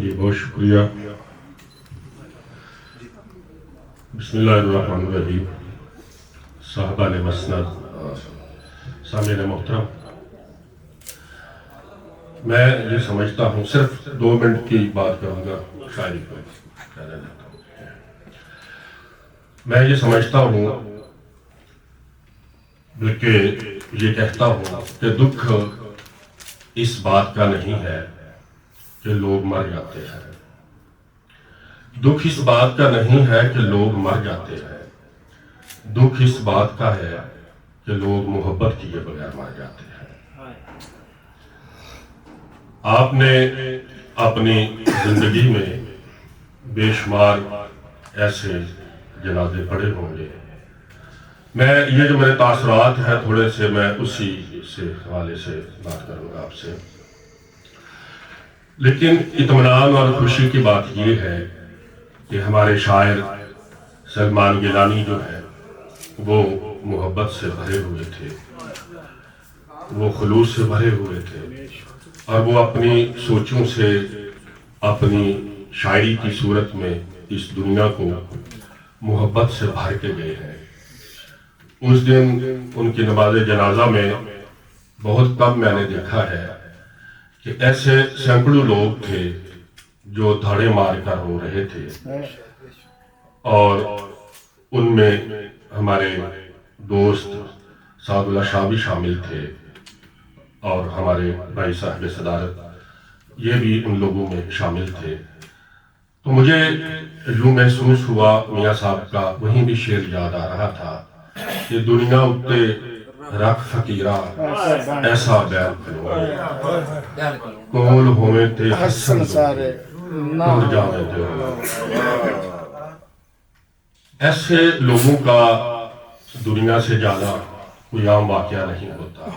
جی بہت شکریہ. بسم اللہ الرحمن الرحیم. صاحبان مسند، سامعین محترم، میں یہ سمجھتا ہوں صرف 2 منٹ کی بات کروں گا شاعری کو کہنا چاہتا ہوں. میں یہ سمجھتا ہوں بلکہ یہ کہتا ہوں کہ دکھ اس بات کا نہیں ہے کہ لوگ مر جاتے ہیں. دکھ اس بات کا نہیں ہے کہ لوگ مر جاتے ہیں. دکھ اس بات کا ہے کہ لوگ محبت کیے بغیر مر جاتے ہیں. آپ نے اپنی زندگی میں بے شمار ایسے جنازے پڑھے ہوں گے. میں یہ جو میرے تاثرات ہیں تھوڑے سے میں اسی سے حوالے سے بات کروں گا آپ سے. لیکن اطمینان اور خوشی کی بات یہ ہے کہ ہمارے شاعر سلمان گیلانی جو ہے وہ محبت سے بھرے ہوئے تھے، وہ خلوص سے بھرے ہوئے تھے، اور وہ اپنی سوچوں سے اپنی شاعری کی صورت میں اس دنیا کو محبت سے بھر کے گئے ہیں. اس دن ان کی نماز جنازہ میں بہت کم میں نے دیکھا ہے کہ ایسے سینکڑوں لوگ تھے جو دھاڑے مار کر رو رہے تھے، اور ان میں ہمارے دوست سعد اللہ شاہ بھی شامل تھے، اور ہمارے بھائی صاحب صدارت یہ بھی ان لوگوں میں شامل تھے. تو مجھے یوں محسوس ہوا، میاں صاحب کا وہیں بھی شعر یاد آ رہا تھا کہ دنیا اتے رکھ فقیرہ ایسا بیان کرو کول ہوئے تے حسن سارے نور جاوے تے. ایسے لوگوں کا دنیا سے جانا کوئی عام واقعہ نہیں ہوتا.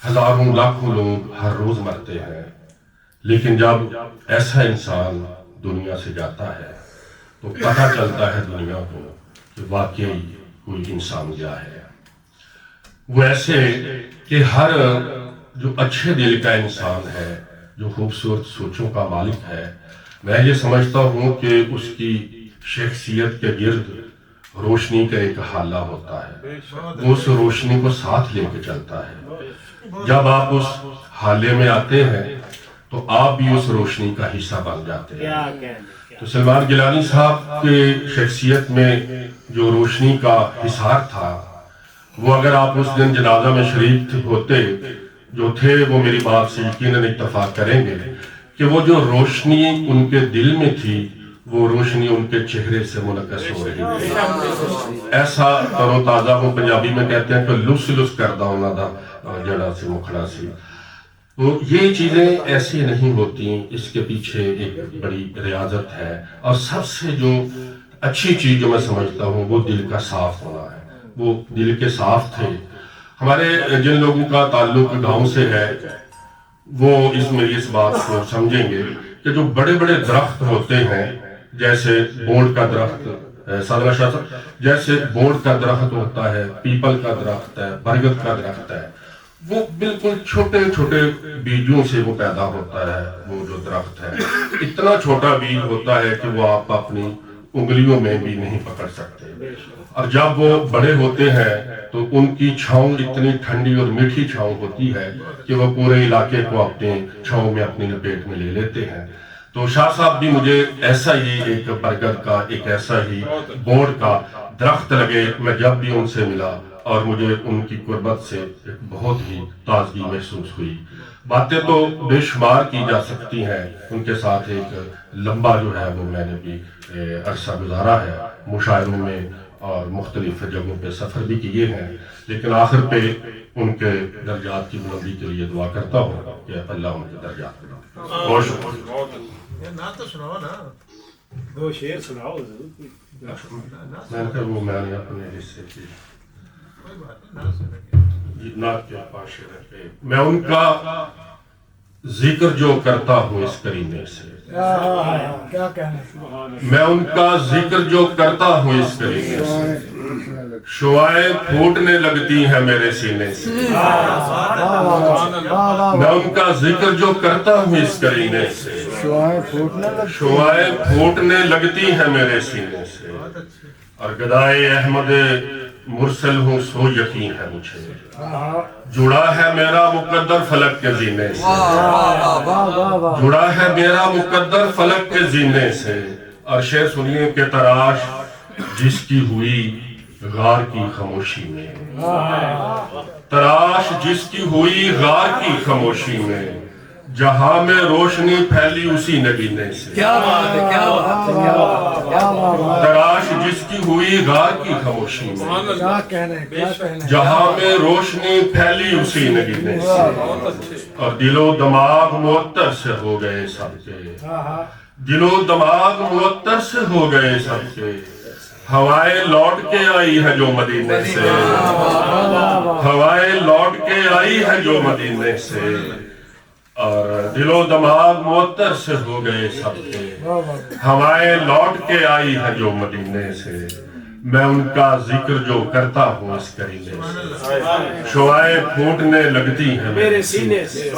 ہزاروں لاکھوں لوگ ہر روز مرتے ہیں، لیکن جب ایسا انسان دنیا سے جاتا ہے تو پتہ چلتا ہے دنیا کو کہ واقعی کوئی انسان کیا ہے. وہ ایسے کہ ہر جو اچھے دل کا انسان ہے، جو خوبصورت سوچوں کا مالک ہے، میں یہ سمجھتا ہوں کہ اس کی شخصیت کے گرد روشنی کا ایک حالہ ہوتا ہے. وہ اس روشنی کو ساتھ لے کے چلتا ہے. جب آپ اس حالے میں آتے ہیں تو آپ بھی اس روشنی کا حصہ بن جاتے ہیں. تو سلمان گیلانی صاحب کے شخصیت میں جو روشنی کا حصار تھا، وہ اگر آپ اس دن جنازہ میں شریک ہوتے جو تھے، وہ میری بات سے یقیناً اتفاق کریں گے کہ وہ جو روشنی ان کے دل میں تھی وہ روشنی ان کے چہرے سے منعکس ہو رہی تھی. ایسا تر و تازہ، وہ پنجابی میں کہتے ہیں کہ لس لس کردہ ہونا تھا جڑا سی مکھڑا سی. تو یہ چیزیں ایسی نہیں ہوتی، اس کے پیچھے ایک بڑی ریاضت ہے. اور سب سے جو اچھی چیز جو میں سمجھتا ہوں وہ دل کا صاف ہونا ہے. وہ دل کے صاف تھے. ہمارے جن لوگوں کا تعلق گاؤں سے ہے وہ اس میں اس بات کو سمجھیں گے کہ جو بڑے بڑے درخت ہوتے ہیں، جیسے بوڑ کا درخت، سادلہ شاہ صاحب، جیسے بوڑ کا درخت ہوتا ہے، پیپل کا درخت ہے، برگد کا درخت ہے، وہ بالکل چھوٹے چھوٹے بیجوں سے وہ پیدا ہوتا ہے. وہ جو درخت ہے اتنا چھوٹا بیج ہوتا ہے کہ وہ آپ اپنی انگلیوں میں بھی نہیں پکڑ سکتے. اور جب وہ بڑے ہوتے ہیں تو ان کی چھاؤں اتنی ٹھنڈی اور میٹھی چھاؤں ہوتی ہے کہ وہ پورے علاقے کو اپنے چھاؤں میں اپنی لپیٹ میں لے لیتے ہیں. تو شاہ صاحب بھی مجھے ایسا ہی ایک برگد کا، ایک ایسا ہی بوڑ کا درخت لگے. میں جب بھی ان سے ملا اور مجھے ان کی قربت سے ایک بہت ہی تازگی محسوس ہوئی. باتیں تو بے شمار کی جا سکتی ہیں. ان کے ساتھ ایک لمبا جو ہے وہ میں نے بھی عرصہ گزارا ہے، مشاعروں میں اور مختلف جگہوں پہ سفر بھی کیے ہیں. لیکن آخر پہ ان کے درجات کی بلندی کے لیے دعا کرتا ہوں کہ اللہ ان کے درجات بلند. بہت شکریہ. تو سناؤ نا، 2 شعر سناؤ ضرور. میں نے کہا وہ میں نے اپنے حصے کی میں ان کا ذکر جو کرتا ہوں اس کرینے سے، میں ان کا ذکر جو کرتا ہوں اس کرینے سے، شعائیں پھوٹنے لگتی ہیں میرے سینے سے. میں ان کا ذکر جو کرتا ہوں اس کرینے سے، شعائیں پھوٹنے لگتی ہیں میرے سینے سے، اور گدائے احمد مرسل ہوں سو یقین ہے مجھے، جڑا ہے میرا مقدر فلک کے زینے سے، جڑا ہے میرا مقدر فلک کے زینے سے۔ اور شعر سنیے کہ تراش جس کی ہوئی غار کی خاموشی میں، تراش جس کی ہوئی غار کی خاموشی میں، جہاں میں روشنی پھیلی اسی نگینے سے، کیا بات ہے، کیا بات ہے، کیا بات ہے۔ تراش جس کی ہوئی غار کی خاموشی میں، جہاں میں روشنی پھیلی اسی نگینے سے، اور دل و دماغ معطر سے ہو گئے سب کے، دل و دماغ معطر سے ہو گئے سب کے، ہوائیں لوٹ کے آئی ہے جو مدینے سے، ہوائیں لوٹ کے آئی ہے جو مدینے سے، اور دل و دماغ معطر سے ہو گئے سب کے، ہوائیں لوٹ کے آئی ہے جو مدینے سے، میں ان کا ذکر جو کرتا ہوں اس کرینے سے، شعائیں پھوٹنے لگتی ہیں میرے سینے سے